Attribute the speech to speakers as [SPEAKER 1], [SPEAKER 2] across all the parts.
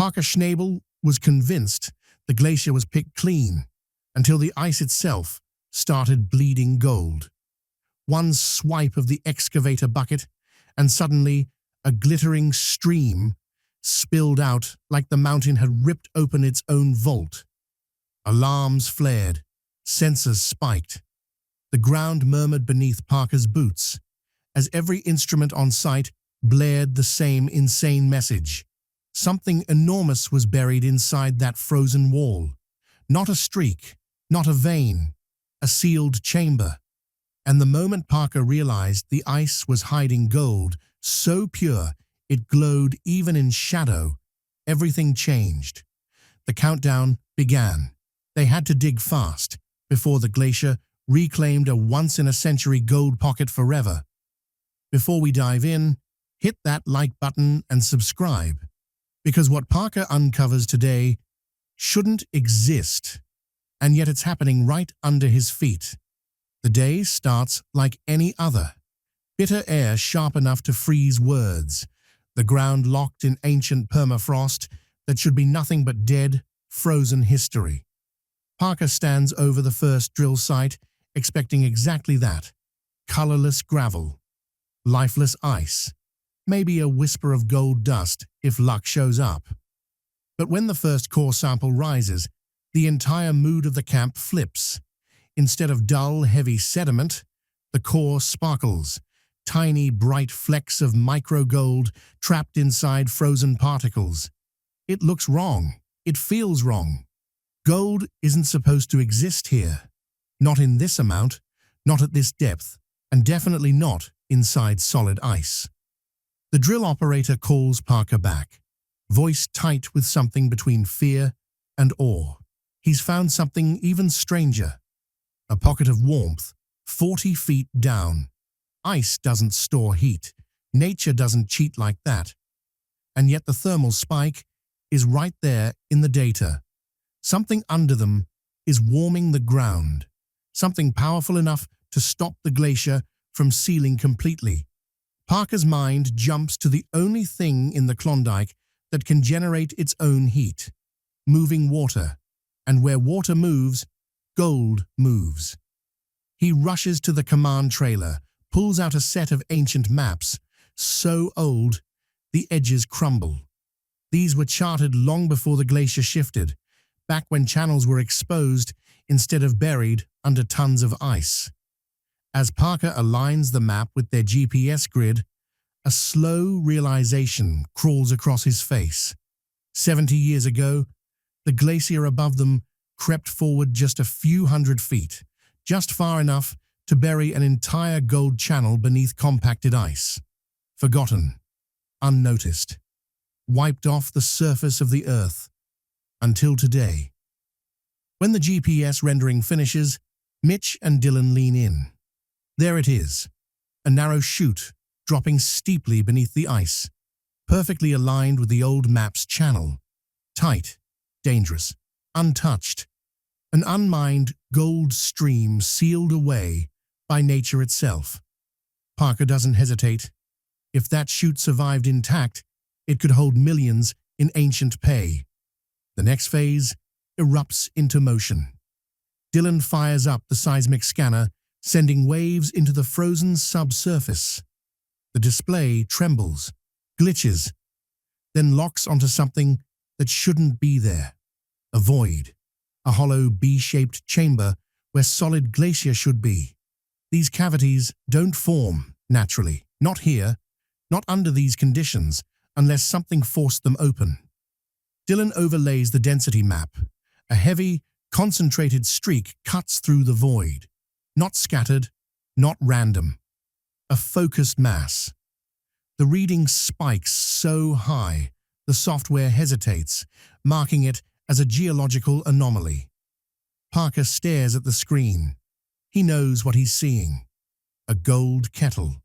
[SPEAKER 1] Parker Schnabel was convinced the glacier was picked clean until the ice itself started bleeding gold. One swipe of the excavator bucket, and suddenly a glittering stream spilled out like the mountain had ripped open its own vault. Alarms flared, sensors spiked. The ground murmured beneath Parker's boots as every instrument on site blared the same insane message. Something enormous was buried inside that frozen wall. Not a streak, not a vein, a sealed chamber. And the moment Parker realized the ice was hiding gold, so pure it glowed even in shadow, everything changed. The countdown began. They had to dig fast before the glacier reclaimed a once-in-a-century gold pocket forever. Before we dive in, hit that like button and subscribe, because what Parker uncovers today shouldn't exist, and yet it's happening right under his feet. The day starts like any other. Bitter air sharp enough to freeze words. The ground locked in ancient permafrost that should be nothing but dead, frozen history. Parker stands over the first drill site, expecting exactly that. Colorless gravel, lifeless ice, maybe a whisper of gold dust if luck shows up. But when the first core sample rises, the entire mood of the camp flips. Instead of dull, heavy sediment, the core sparkles, tiny, bright flecks of micro-gold trapped inside frozen particles. It looks wrong. It feels wrong. Gold isn't supposed to exist here. Not in this amount, not at this depth, and definitely not inside solid ice. The drill operator calls Parker back, voice tight with something between fear and awe. He's found something even stranger. A pocket of warmth, 40 feet down. Ice doesn't store heat. Nature doesn't cheat like that. And yet the thermal spike is right there in the data. Something under them is warming the ground. Something powerful enough to stop the glacier from sealing completely. Parker's mind jumps to the only thing in the Klondike that can generate its own heat. Moving water. And where water moves, gold moves. He rushes to the command trailer, pulls out a set of ancient maps, so old the edges crumble. These were charted long before the glacier shifted, back when channels were exposed instead of buried under tons of ice. As Parker aligns the map with their GPS grid, a slow realization crawls across his face. 70 years ago, the glacier above them crept forward just a few hundred feet, just far enough to bury an entire gold channel beneath compacted ice. Forgotten, unnoticed, wiped off the surface of the earth, until today. When the GPS rendering finishes, Mitch and Dylan lean in. There it is, a narrow chute dropping steeply beneath the ice, perfectly aligned with the old map's channel. Tight, dangerous, untouched. An unmined gold stream sealed away by nature itself. Parker doesn't hesitate. If that chute survived intact, it could hold millions in ancient pay. The next phase erupts into motion. Dylan fires up the seismic scanner, sending waves into the frozen subsurface. The display trembles, glitches, then locks onto something that shouldn't be there. A void, a hollow B-shaped chamber where solid glacier should be. These cavities don't form naturally, not here, not under these conditions, unless something forced them open. Dylan overlays the density map. A heavy, concentrated streak cuts through the void. Not scattered, not random. A focused mass. The reading spikes so high, the software hesitates, marking it as a geological anomaly. Parker stares at the screen. He knows what he's seeing. A gold kettle.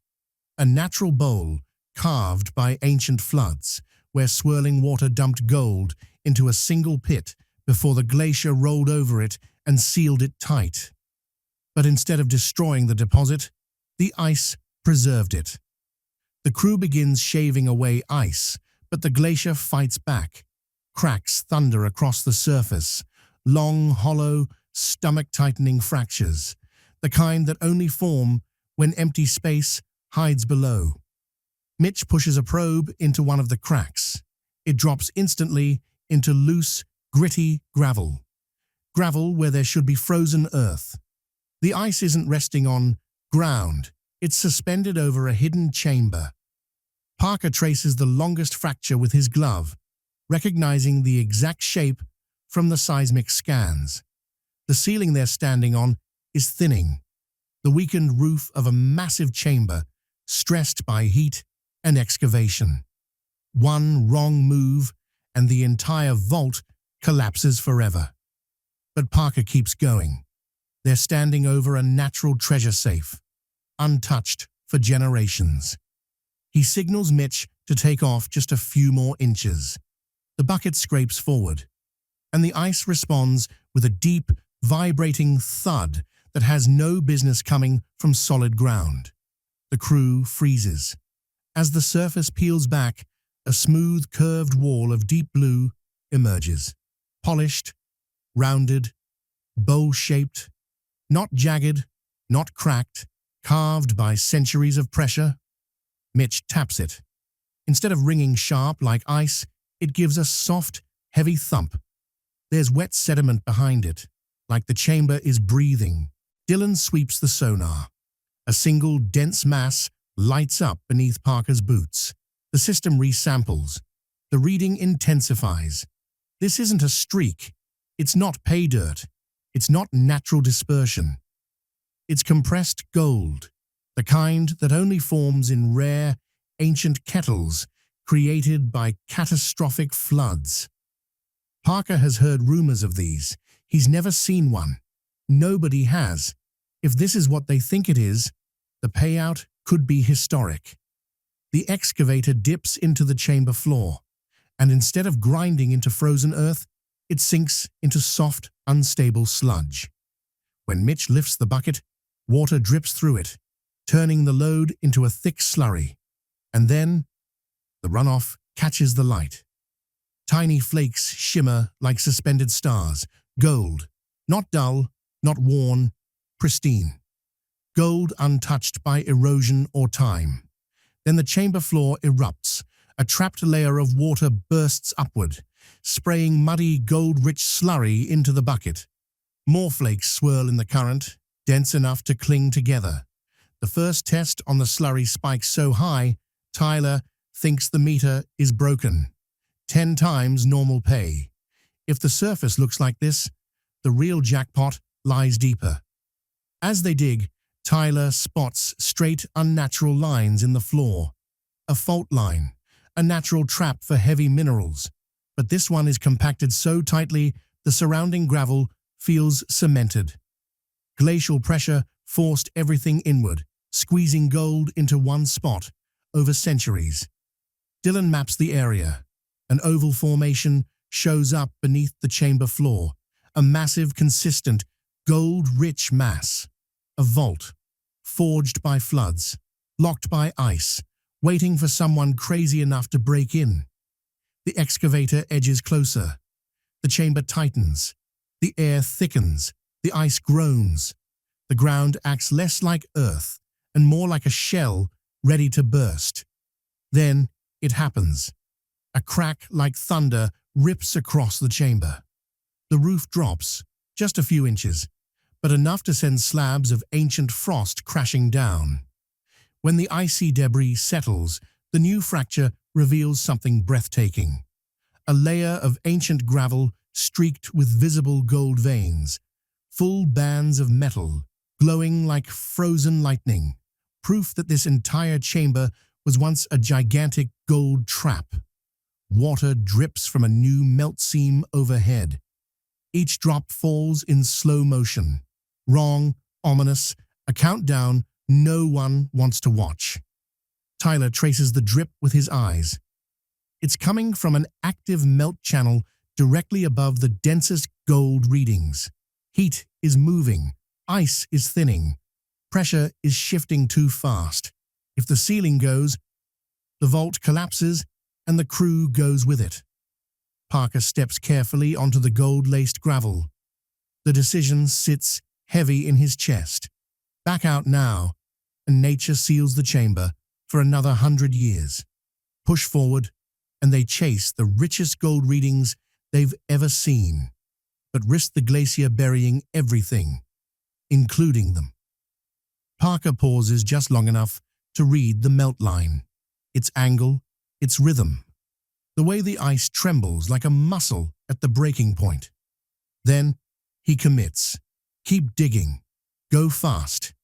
[SPEAKER 1] A natural bowl carved by ancient floods, where swirling water dumped gold into a single pit before the glacier rolled over it and sealed it tight. But instead of destroying the deposit, the ice preserved it. The crew begins shaving away ice, but the glacier fights back. cracks thunder across the surface, long, hollow, stomach-tightening fractures, the kind that only form when empty space hides below. Mitch pushes a probe into one of the cracks. It drops instantly into loose, gritty gravel. Gravel where there should be frozen earth. The ice isn't resting on ground. It's suspended over a hidden chamber. Parker traces the longest fracture with his glove, recognizing the exact shape from the seismic scans. The ceiling they're standing on is thinning, the weakened roof of a massive chamber, stressed by heat and excavation. One wrong move, and the entire vault collapses forever. But Parker keeps going. They're standing over a natural treasure safe, untouched for generations. He signals Mitch to take off just a few more inches. The bucket scrapes forward, and the ice responds with a deep, vibrating thud that has no business coming from solid ground. The crew freezes. As the surface peels back, a smooth, curved wall of deep blue emerges. Polished, rounded, bowl-shaped, not jagged, not cracked, carved by centuries of pressure. Mitch taps it. Instead of ringing sharp like ice, it gives a soft, heavy thump. There's wet sediment behind it, like the chamber is breathing. Dylan sweeps the sonar. A single, dense mass lights up beneath Parker's boots. The system resamples. The reading intensifies. This isn't a streak. It's not pay dirt. It's not natural dispersion. It's compressed gold, the kind that only forms in rare, ancient kettles created by catastrophic floods. Parker has heard rumors of these. He's never seen one. Nobody has. If this is what they think it is, the payout could be historic. The excavator dips into the chamber floor, and instead of grinding into frozen earth, it sinks into soft, unstable sludge. When Mitch lifts the bucket, water drips through it, turning the load into a thick slurry. And then, the runoff catches the light. Tiny flakes shimmer like suspended stars, gold, not dull, not worn, pristine. Gold untouched by erosion or time. Then the chamber floor erupts. A trapped layer of water bursts upward, spraying muddy, gold-rich slurry into the bucket. More flakes swirl in the current, dense enough to cling together. The first test on the slurry spikes so high, Tyler thinks the meter is broken. 10 times normal pay. If the surface looks like this, the real jackpot lies deeper. As they dig, Tyler spots straight, unnatural lines in the floor. A fault line, a natural trap for heavy minerals. But this one is compacted so tightly the surrounding gravel feels cemented. Glacial pressure forced everything inward, squeezing gold into one spot over centuries. Dylan maps the area. An oval formation shows up beneath the chamber floor, a massive, consistent, gold-rich mass. A vault, forged by floods, locked by ice, waiting for someone crazy enough to break in. The excavator edges closer. The chamber tightens. The air thickens. The ice groans. The ground acts less like earth and more like a shell ready to burst. Then it happens. A crack like thunder rips across the chamber. The roof drops, just a few inches, but enough to send slabs of ancient frost crashing down. When the icy debris settles, the new fracture reveals something breathtaking. A layer of ancient gravel streaked with visible gold veins, full bands of metal, glowing like frozen lightning, proof that this entire chamber was once a gigantic gold trap. Water drips from a new melt seam overhead. Each drop falls in slow motion. Wrong, ominous, a countdown no one wants to watch. Tyler traces the drip with his eyes. It's coming from an active melt channel directly above the densest gold readings. Heat is moving. Ice is thinning. Pressure is shifting too fast. If the ceiling goes, the vault collapses and the crew goes with it. Parker steps carefully onto the gold-laced gravel. The decision sits heavy in his chest. Back out now, and nature seals the chamber for another 100 years. Push forward, and they chase the richest gold readings they've ever seen, but risk the glacier burying everything, including them. Parker pauses just long enough to read the melt line, its angle, its rhythm, the way the ice trembles like a muscle at the breaking point. Then he commits. Keep digging. Go fast.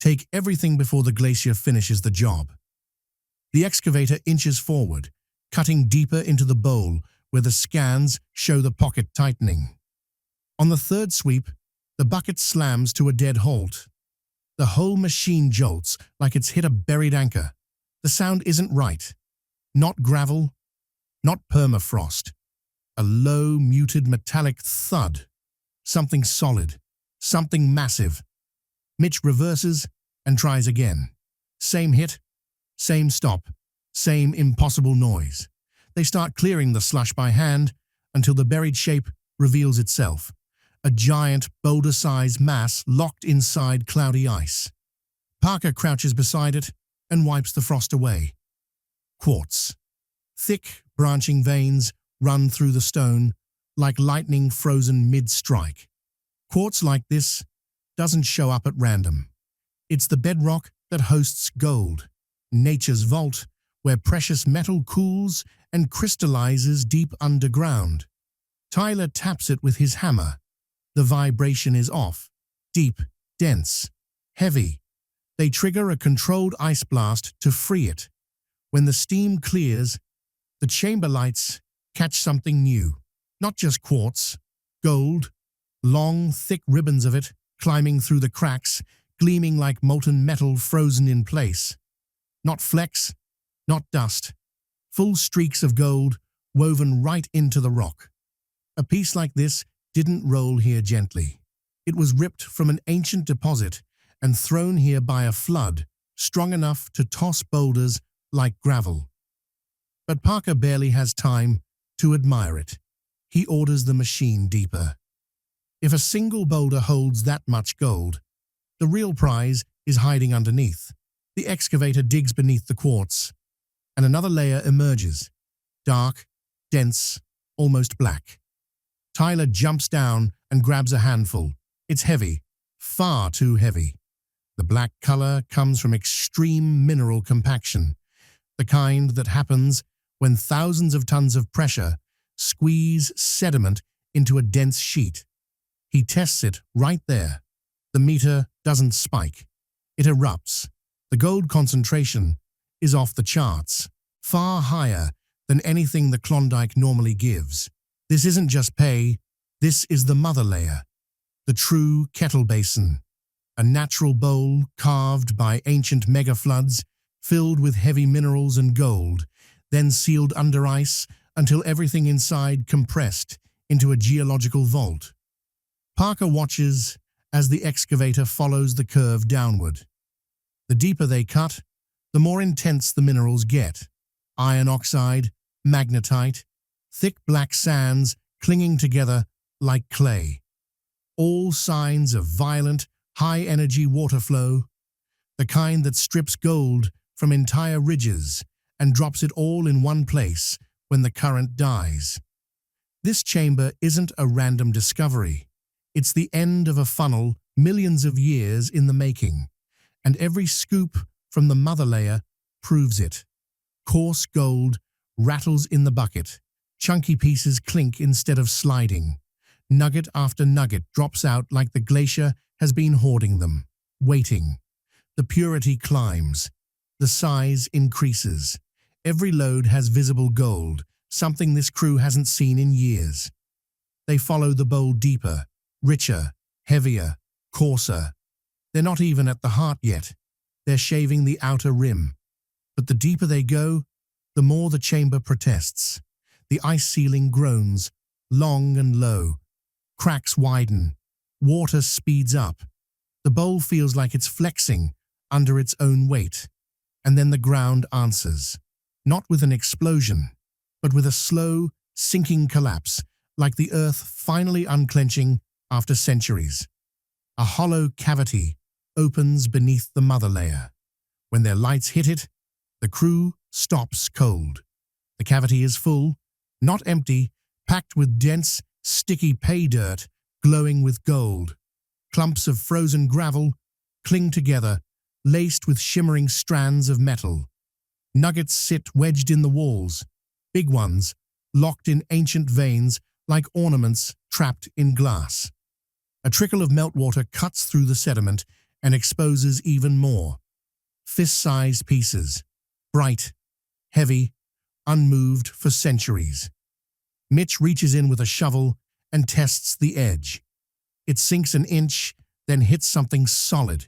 [SPEAKER 1] Take everything before the glacier finishes the job. The excavator inches forward, cutting deeper into the bowl where the scans show the pocket tightening. On the third sweep, the bucket slams to a dead halt. The whole machine jolts like it's hit a buried anchor. The sound isn't right. Not gravel, not permafrost. A low, muted, metallic thud. Something solid, something massive. Mitch reverses and tries again. Same hit, same stop, same impossible noise. They start clearing the slush by hand until the buried shape reveals itself. A giant, boulder-sized mass locked inside cloudy ice. Parker crouches beside it and wipes the frost away. Quartz. Thick, branching veins run through the stone like lightning frozen mid-strike. Quartz like this doesn't show up at random. It's the bedrock that hosts gold, nature's vault where precious metal cools and crystallizes deep underground. Tyler taps it with his hammer. The vibration is off, deep, dense, heavy. They trigger a controlled ice blast to free it. When the steam clears, the chamber lights catch something new. Not just quartz, gold, long, thick ribbons of it climbing through the cracks, gleaming like molten metal frozen in place. Not flecks, not dust. Full streaks of gold woven right into the rock. A piece like this didn't roll here gently. It was ripped from an ancient deposit and thrown here by a flood, strong enough to toss boulders like gravel. But Parker barely has time to admire it. He orders the machine deeper. If a single boulder holds that much gold, the real prize is hiding underneath. The excavator digs beneath the quartz, and another layer emerges. Dark, dense, almost black. Tyler jumps down and grabs a handful. It's heavy, far too heavy. The black color comes from extreme mineral compaction, the kind that happens when thousands of tons of pressure squeeze sediment into a dense sheet. He tests it right there. The meter doesn't spike. It erupts. The gold concentration is off the charts, far higher than anything the Klondike normally gives. This isn't just pay, this is the mother layer, the true kettle basin, a natural bowl carved by ancient megafloods, filled with heavy minerals and gold, then sealed under ice until everything inside compressed into a geological vault. Parker watches as the excavator follows the curve downward. The deeper they cut, the more intense the minerals get. Iron oxide, magnetite, thick black sands clinging together like clay. All signs of violent, high-energy water flow, the kind that strips gold from entire ridges and drops it all in one place when the current dies. This chamber isn't a random discovery. It's the end of a funnel millions of years in the making, and every scoop from the mother layer proves it. Coarse gold rattles in the bucket. Chunky pieces clink instead of sliding. Nugget after nugget drops out like the glacier has been hoarding them, waiting. The purity climbs. The size increases. Every load has visible gold, something this crew hasn't seen in years. They follow the bowl deeper, richer, heavier, coarser. They're not even at the heart yet. They're shaving the outer rim. But the deeper they go, the more the chamber protests. The ice ceiling groans, long and low. Cracks widen. Water speeds up. The bowl feels like it's flexing under its own weight. And then the ground answers. Not with an explosion, but with a slow, sinking collapse, like the earth finally unclenching after centuries. A hollow cavity opens beneath the mother layer. When their lights hit it, the crew stops cold. The cavity is full, not empty, packed with dense, sticky pay dirt glowing with gold. Clumps of frozen gravel cling together, laced with shimmering strands of metal. Nuggets sit wedged in the walls, big ones, locked in ancient veins like ornaments trapped in glass. A trickle of meltwater cuts through the sediment and exposes even more. Fist-sized pieces, bright, heavy, unmoved for centuries. Mitch reaches in with a shovel and tests the edge. It sinks an inch, then hits something solid.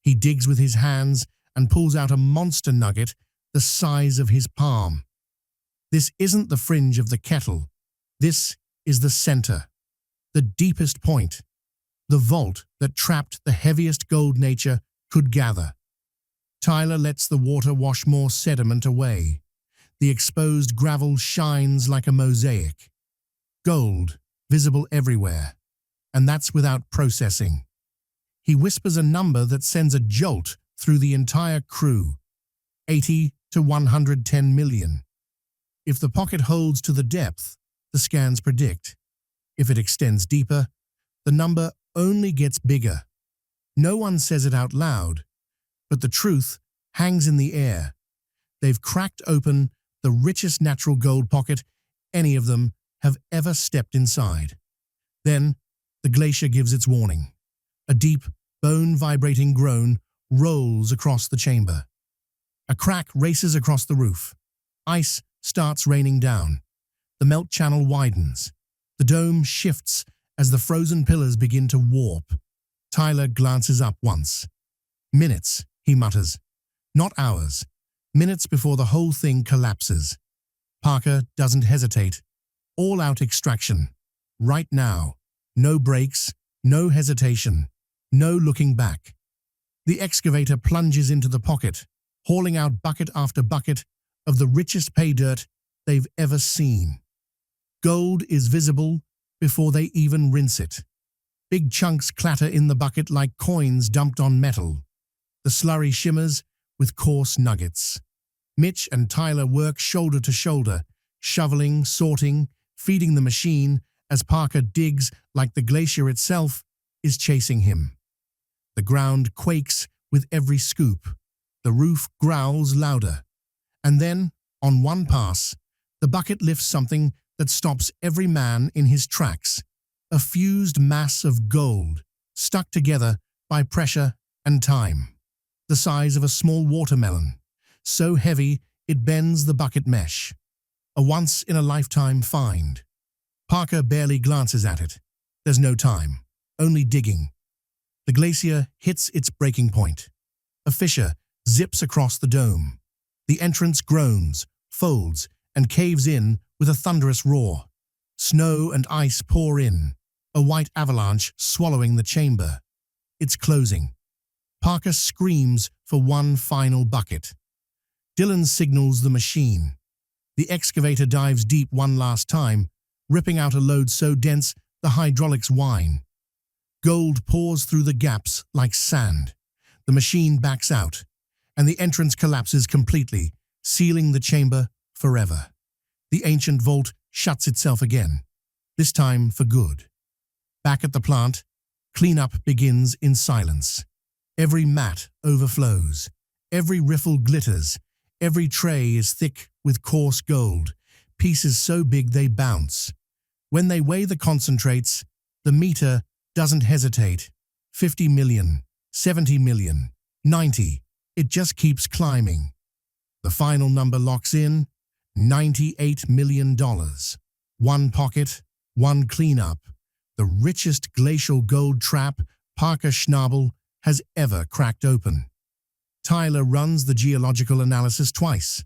[SPEAKER 1] He digs with his hands and pulls out a monster nugget the size of his palm. This isn't the fringe of the kettle. This is the center, the deepest point, the vault that trapped the heaviest gold nature could gather. Tyler lets the water wash more sediment away. The exposed gravel shines like a mosaic. Gold, visible everywhere, and that's without processing. He whispers a number that sends a jolt through the entire crew. 80 to 110 million. If the pocket holds to the depth, the scans predict. If it extends deeper, the number only gets bigger. No one says it out loud, but the truth hangs in the air. They've cracked open the richest natural gold pocket any of them have ever stepped inside. Then, the glacier gives its warning. A deep, bone-vibrating groan rolls across the chamber. A crack races across the roof. Ice starts raining down. The melt channel widens. The dome shifts as the frozen pillars begin to warp. Tyler glances up once. Minutes, he mutters. Not hours. Minutes before the whole thing collapses. Parker doesn't hesitate. All-out extraction. Right now. No brakes, no hesitation, no looking back. The excavator plunges into the pocket, hauling out bucket after bucket of the richest pay dirt they've ever seen. Gold is visible before they even rinse it. Big chunks clatter in the bucket like coins dumped on metal. The slurry shimmers with coarse nuggets. Mitch and Tyler work shoulder to shoulder, shoveling, sorting, feeding the machine as Parker digs like the glacier itself is chasing him. The ground quakes with every scoop. The roof growls louder. And then, on one pass, the bucket lifts something that stops every man in his tracks. A fused mass of gold, stuck together by pressure and time. The size of a small watermelon, so heavy it bends the bucket mesh. A once-in-a-lifetime find. Parker barely glances at it. There's no time, only digging. The glacier hits its breaking point. A fissure zips across the dome. The entrance groans, folds, and caves in with a thunderous roar. Snow and ice pour in, a white avalanche swallowing the chamber. It's closing. Parker screams for one final bucket. Dylan signals the machine. The excavator dives deep one last time, ripping out a load so dense the hydraulics whine. Gold pours through the gaps like sand. The machine backs out, and the entrance collapses completely, sealing the chamber forever. The ancient vault shuts itself again, this time for good. Back at the plant, cleanup begins in silence. Every mat overflows. Every riffle glitters. Every tray is thick with coarse gold, pieces so big they bounce. When they weigh the concentrates, the meter doesn't hesitate. 50 million, 70 million, 90. It just keeps climbing. The final number locks in, $98 million. One pocket, one cleanup. The richest glacial gold trap Parker Schnabel has ever cracked open. Tyler runs the geological analysis twice.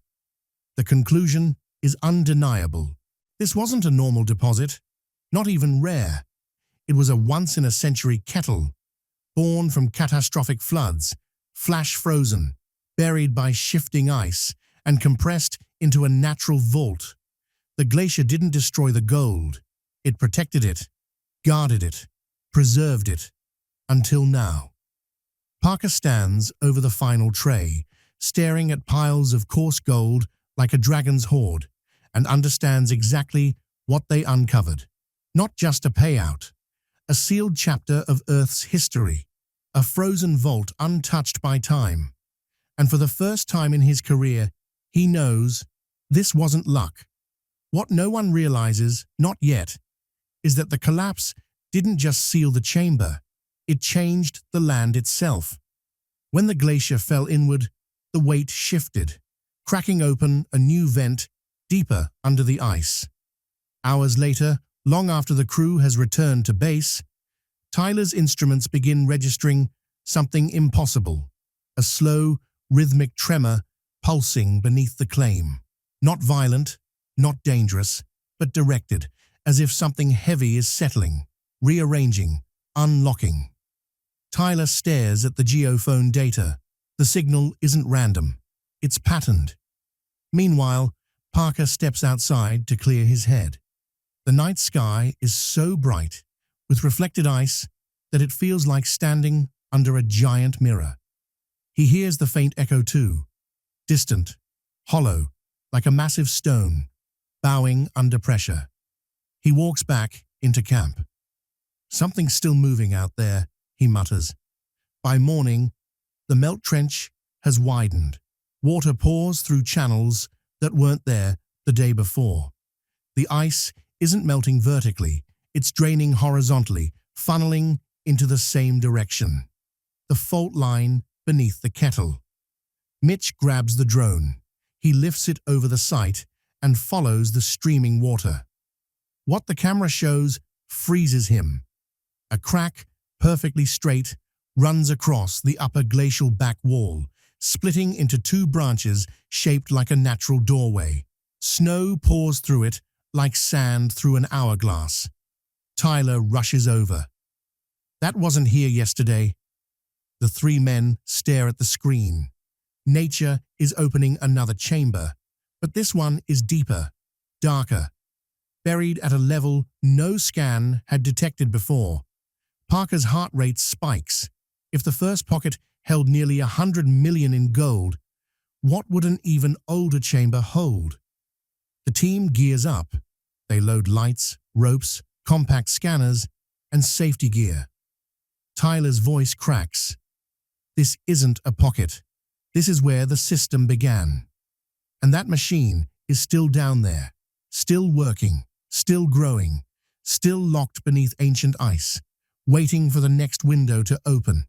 [SPEAKER 1] The conclusion is undeniable. This wasn't a normal deposit, not even rare. It was a once-in-a-century kettle, born from catastrophic floods, flash-frozen, buried by shifting ice, and compressed into a natural vault. The glacier didn't destroy the gold. It protected it, guarded it, preserved it, until now. Parker stands over the final tray, staring at piles of coarse gold like a dragon's hoard, and understands exactly what they uncovered. Not just a payout, a sealed chapter of Earth's history, a frozen vault untouched by time. And for the first time in his career, he knows this wasn't luck. What no one realizes, not yet, is that the collapse didn't just seal the chamber, it changed the land itself. When the glacier fell inward, the weight shifted, cracking open a new vent deeper under the ice. Hours later, long after the crew has returned to base, Tyler's instruments begin registering something impossible, a slow, rhythmic tremor pulsing beneath the claim. Not violent, not dangerous, but directed, as if something heavy is settling, rearranging, unlocking. Tyler stares at the geophone data. The signal isn't random, it's patterned. Meanwhile, Parker steps outside to clear his head. The night sky is so bright, with reflected ice, that it feels like standing under a giant mirror. He hears the faint echo too, distant, hollow, like a massive stone, bowing under pressure. He walks back into camp. Something's still moving out there, he mutters. By morning, the melt trench has widened. Water pours through channels that weren't there the day before. The ice isn't melting vertically, it's draining horizontally, funneling into the same direction. The fault line beneath the kettle. Mitch grabs the drone. He lifts it over the site and follows the streaming water. What the camera shows freezes him. A crack, perfectly straight, runs across the upper glacial back wall, splitting into two branches shaped like a natural doorway. Snow pours through it like sand through an hourglass. Tyler rushes over. That wasn't here yesterday. The three men stare at the screen. Nature is opening another chamber, but this one is deeper, darker, buried at a level no scan had detected before. Parker's heart rate spikes. If the first pocket held nearly 100 million in gold, what would an even older chamber hold? The team gears up. They load lights, ropes, compact scanners, and safety gear. Tyler's voice cracks. This isn't a pocket. This is where the system began. And that machine is still down there, still working, still growing, still locked beneath ancient ice, waiting for the next window to open.